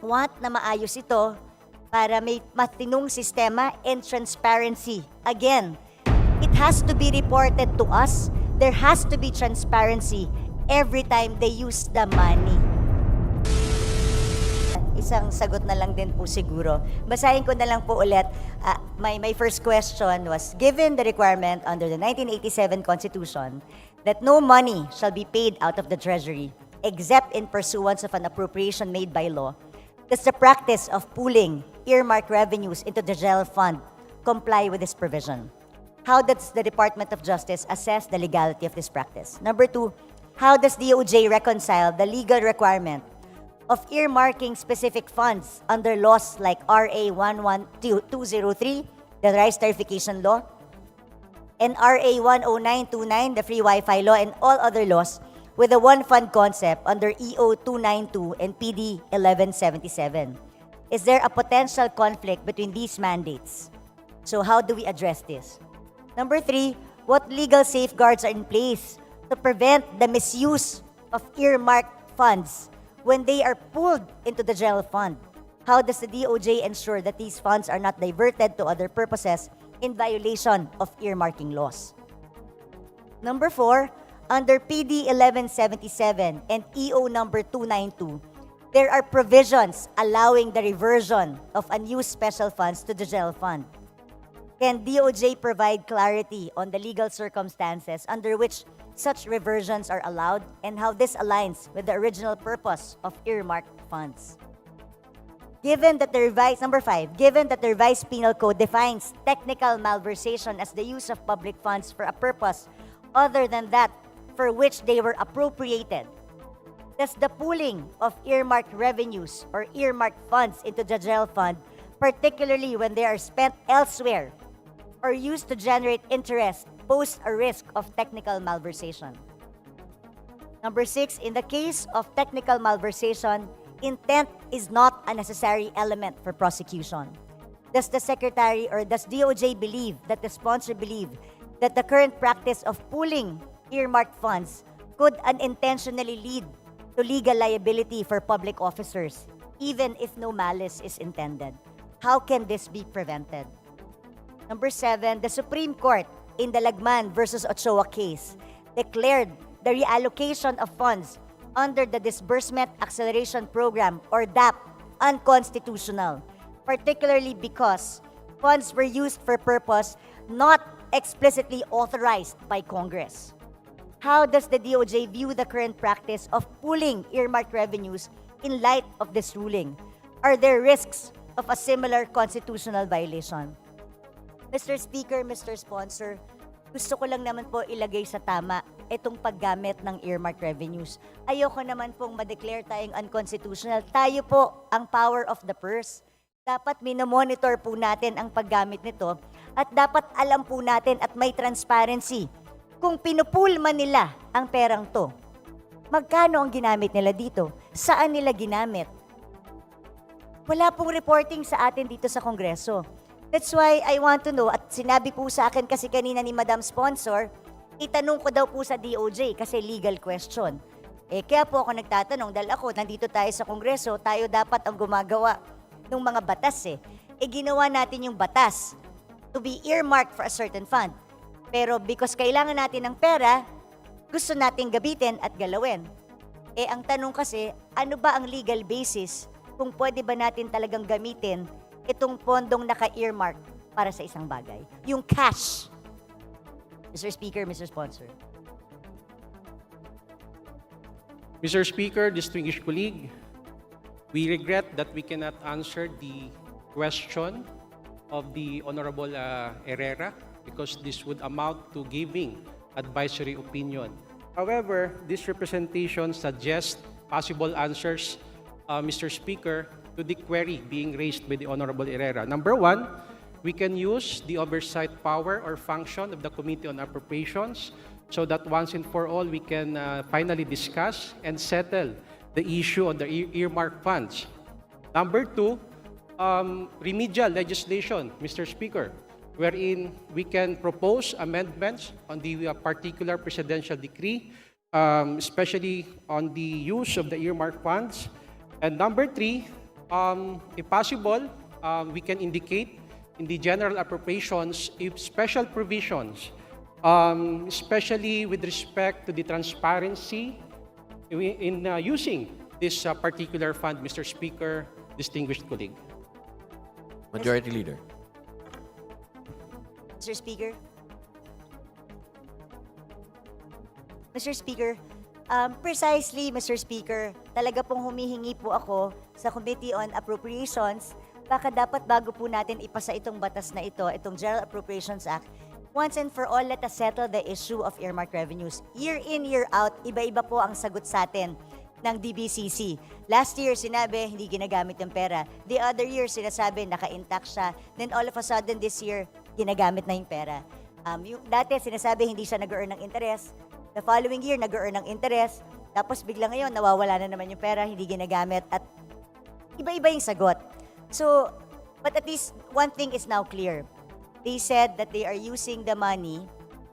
want na maayos ito para may matinong sistema and transparency. Again, it has to be reported to us. There has to be transparency every time they use the money. Isang sagot na lang din po siguro. Basahin ko na lang po ulit. My first question was, given the requirement under the 1987 Constitution that no money shall be paid out of the Treasury except in pursuance of an appropriation made by law, does the practice of pooling earmark revenues into the general fund comply with this provision? How does the Department of Justice assess the legality of this practice? Number 2, how does DOJ reconcile the legal requirement of earmarking specific funds under laws like RA 11203, the Rice Tarification Law, and RA 10929, the Free Wi-Fi Law, and all other laws with the one fund concept under EO 292 and PD 1177? Is there a potential conflict between these mandates? So how do we address this? Number 3, what legal safeguards are in place to prevent the misuse of earmarked funds when they are pooled into the general fund? How does the DOJ ensure that these funds are not diverted to other purposes in violation of earmarking laws? Number 4, under PD 1177 and EO number 292, there are provisions allowing the reversion of unused special funds to the general fund. Can DOJ provide clarity on the legal circumstances under which such reversions are allowed and how this aligns with the original purpose of earmarked funds? Given that the revised, number 5, given that the revised penal code defines technical malversation as the use of public funds for a purpose other than that for which they were appropriated, does the pooling of earmarked revenues or earmarked funds into the general fund, particularly when they are spent elsewhere or used to generate interest, pose a risk of technical malversation? Number 6, in the case of technical malversation, intent is not a necessary element for prosecution. Does the Secretary or does DOJ believe that the sponsor believe that the current practice of pooling earmarked funds could unintentionally lead to legal liability for public officers, even if no malice is intended? How can this be prevented? Number 7, the Supreme Court in the Lagman versus Ochoa case declared the reallocation of funds under the Disbursement Acceleration Program or DAP unconstitutional, particularly because funds were used for purpose not explicitly authorized by Congress. How does the DOJ view the current practice of pooling earmarked revenues in light of this ruling? Are there risks of a similar constitutional violation? Mr. Speaker, Mr. Sponsor, gusto ko lang naman po ilagay sa tama itong paggamit ng earmarked revenues. Ayoko naman pong ma-declare tayong unconstitutional. Tayo po ang power of the purse. Dapat minomonitor po natin ang paggamit nito at dapat alam po natin at may transparency kung pinupool man nila ang perang to. Magkano ang ginamit nila dito? Saan nila ginamit? Wala pong reporting sa atin dito sa Kongreso. That's why I want to know, at sinabi po sa akin kasi kanina ni Madam Sponsor, itanong ko daw po sa DOJ kasi legal question. Kaya po ako nagtatanong, dahil ako, nandito tayo sa Kongreso, tayo dapat ang gumagawa ng mga batas ginawa natin yung batas to be earmarked for a certain fund. Pero because kailangan natin ng pera, gusto nating gabitin at galawin. Ang tanong kasi, ano ba ang legal basis kung pwede ba natin talagang gamitin itong pondong naka-earmark para sa isang bagay? Yung cash. Mr. Speaker, Mr. Sponsor. Mr. Speaker, distinguished colleague, we regret that we cannot answer the question of the Honorable Herrera because this would amount to giving advisory opinion. However, this representation suggests possible answers, Mr. Speaker, to the query being raised by the Honorable Herrera. Number 1, we can use the oversight power or function of the Committee on Appropriations so that once and for all we can finally discuss and settle the issue on the earmark funds. Number 2, remedial legislation, Mr. Speaker, wherein we can propose amendments on the particular presidential decree, especially on the use of the earmark funds. And number 3, If possible, we can indicate in the general appropriations if special provisions, especially with respect to the transparency in using this particular fund, Mr. Speaker, distinguished colleague. Majority Leader. Mr. Speaker. Mr. Speaker, precisely, Mr. Speaker, talaga pong humihingi po ako sa Committee on Appropriations, baka dapat bago po natin ipasa itong batas na ito, itong General Appropriations Act, once and for all, let us settle the issue of earmarked revenues. Year in, year out, iba-iba po ang sagot sa atin ng DBCC. Last year, sinabi, hindi ginagamit yung pera. The other year, sinasabi, naka-intact siya. Then all of a sudden, this year, ginagamit na yung pera. Dati, sinasabi, hindi siya nag-earn ng interest. The following year, nag-earn ng interest. Tapos bigla ngayon, nawawala na naman yung pera, hindi ginagamit. At iba-iba yung sagot. So, but at least one thing is now clear. They said that they are using the money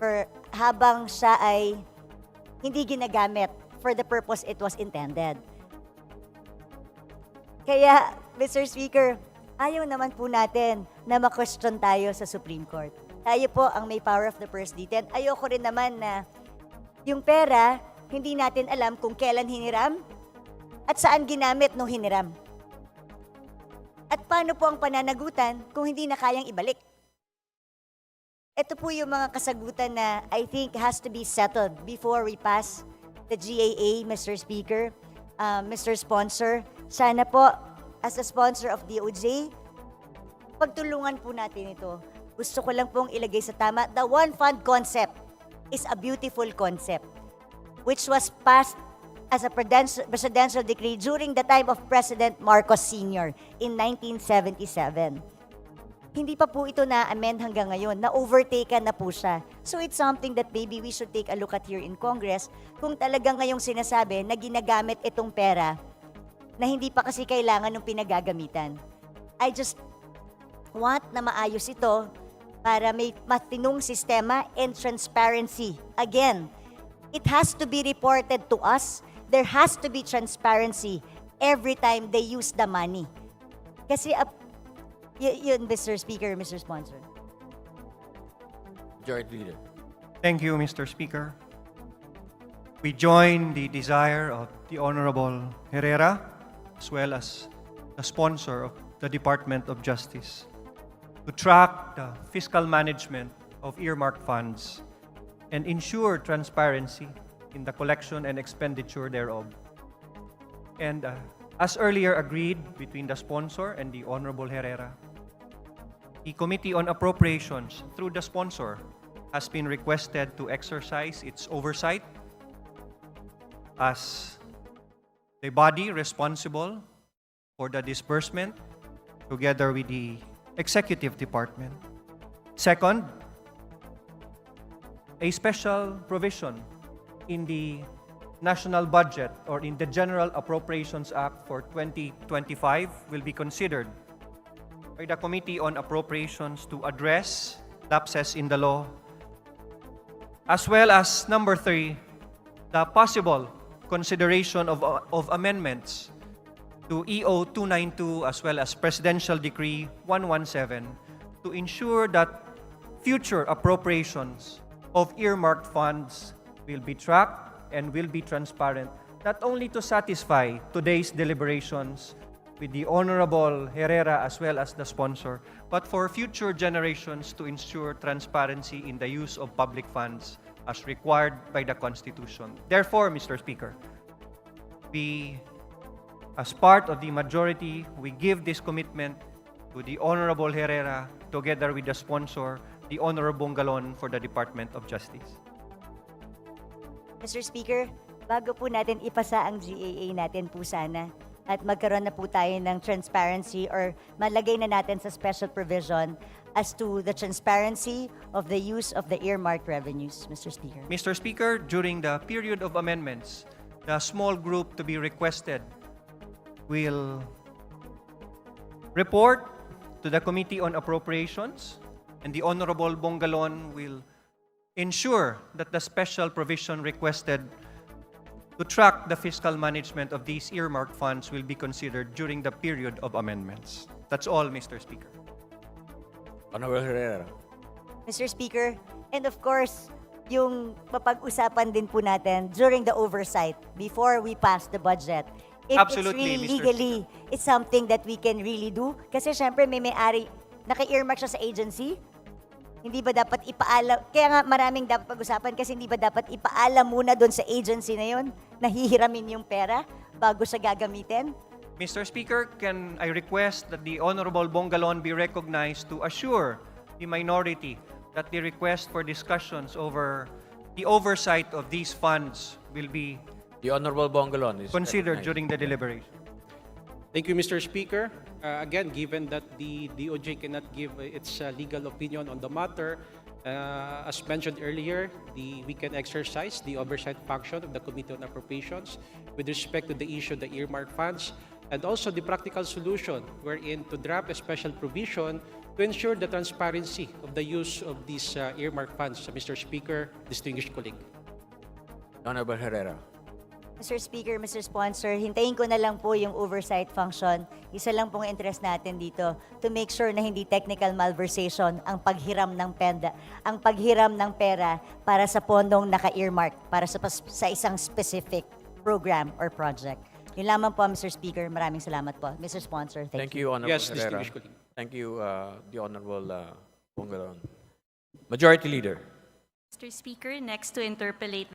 for habang siya ay hindi ginagamit for the purpose it was intended. Kaya, Mr. Speaker, ayaw naman po natin na ma-question tayo sa Supreme Court. Tayo po ang may power of the purse dito. Ayoko rin naman na yung pera, hindi natin alam kung kailan hiniram at saan ginamit nung hiniram. At paano po ang pananagutan kung hindi na kayang ibalik? Ito po yung mga kasagutan na I think has to be settled before we pass the GAA, Mr. Speaker, Mr. Sponsor. Sana po, as a sponsor of DOJ, pagtulungan po natin ito. Gusto ko lang pong ilagay sa tama, the one fund concept is a beautiful concept which was passed as a presidential decree during the time of President Marcos Sr. in 1977. Hindi pa po ito na-amend hanggang ngayon. Na-overtaken na po siya. So it's something that maybe we should take a look at here in Congress kung talagang ngayong sinasabi na ginagamit itong pera na hindi pa kasi kailangan ng pinagagamitan. I just want na maayos ito para may matinong sistema and transparency. Again, it has to be reported to us. There has to be transparency every time they use the money. Kasi yun, Mr. Speaker, Mr. Sponsor. Majority Leader. Thank you, Mr. Speaker. We join the desire of the Honorable Herrera, as well as the sponsor of the Department of Justice, to track the fiscal management of earmarked funds and ensure transparency in the collection and expenditure thereof. And as earlier agreed between the sponsor and the Honorable Herrera, the Committee on Appropriations, through the sponsor, has been requested to exercise its oversight as the body responsible for the disbursement, together with the Executive Department. Second, a special provision in the national budget or in the General Appropriations Act for 2025 will be considered by the Committee on Appropriations to address lapses in the law, as well as number 3, the possible consideration of amendments to EO 292 as well as Presidential Decree 117 to ensure that future appropriations of earmarked funds will be tracked and will be transparent, not only to satisfy today's deliberations with the Honorable Herrera as well as the sponsor, but for future generations to ensure transparency in the use of public funds as required by the Constitution. Therefore, Mr. Speaker, we, as part of the majority, we give this commitment to the Honorable Herrera together with the sponsor, the Honorable Bongalon for the Department of Justice. Mr. Speaker, bago po natin ipasa ang GAA natin po sana at magkaroon na po tayo ng transparency or malagay na natin sa special provision as to the transparency of the use of the earmarked revenues, Mr. Speaker. Mr. Speaker, during the period of amendments, the small group to be requested will report to the Committee on Appropriations, and the Honorable Bongalon will ensure that the special provision requested to track the fiscal management of these earmarked funds will be considered during the period of amendments. That's all, Mr. Speaker. Honorable Herrera. Mr. Speaker, and of course, yung mapag-usapan din po natin during the oversight before we pass the budget. If Absolutely, it's really Mr. legally, it's something that we can really do. Kasi syempre may may-ari, naka-earmark siya sa agency. Hindi ba dapat ipaalam, kaya nga maraming dapat pag-usapan kasi hindi ba dapat ipaalam muna doon sa agency na yun, nahihiramin yung pera bago siya gagamitin? Mr. Speaker, can I request that the Honorable Bongalon be recognized to assure the minority that the request for discussions over the oversight of these funds will be The Honorable Bongalon is considered recognized. during the deliberation. Thank you, Mr. Speaker. Again, given that the DOJ cannot give its legal opinion on the matter, as mentioned earlier, we can exercise the oversight function of the Committee on Appropriations with respect to the issue of the earmark funds and also the practical solution wherein to draft a special provision to ensure the transparency of the use of these earmark funds. Mr. Speaker, distinguished colleague. Honorable Herrera. Mr. Speaker, Mr. Sponsor, hintayin ko na lang po yung oversight function. Isa lang pong interest natin dito to make sure na hindi technical malversation ang paghiram ng pera para sa pondong naka-earmark para sa isang specific program or project. Yun lamang po, Mr. Speaker. Maraming salamat po. Mr. Sponsor, thank Thank you, Honorable Yes, Herrera. distinguished colleague. Thank you, the Honorable Bongalon. Majority Leader. Mr. Speaker, next to interpolate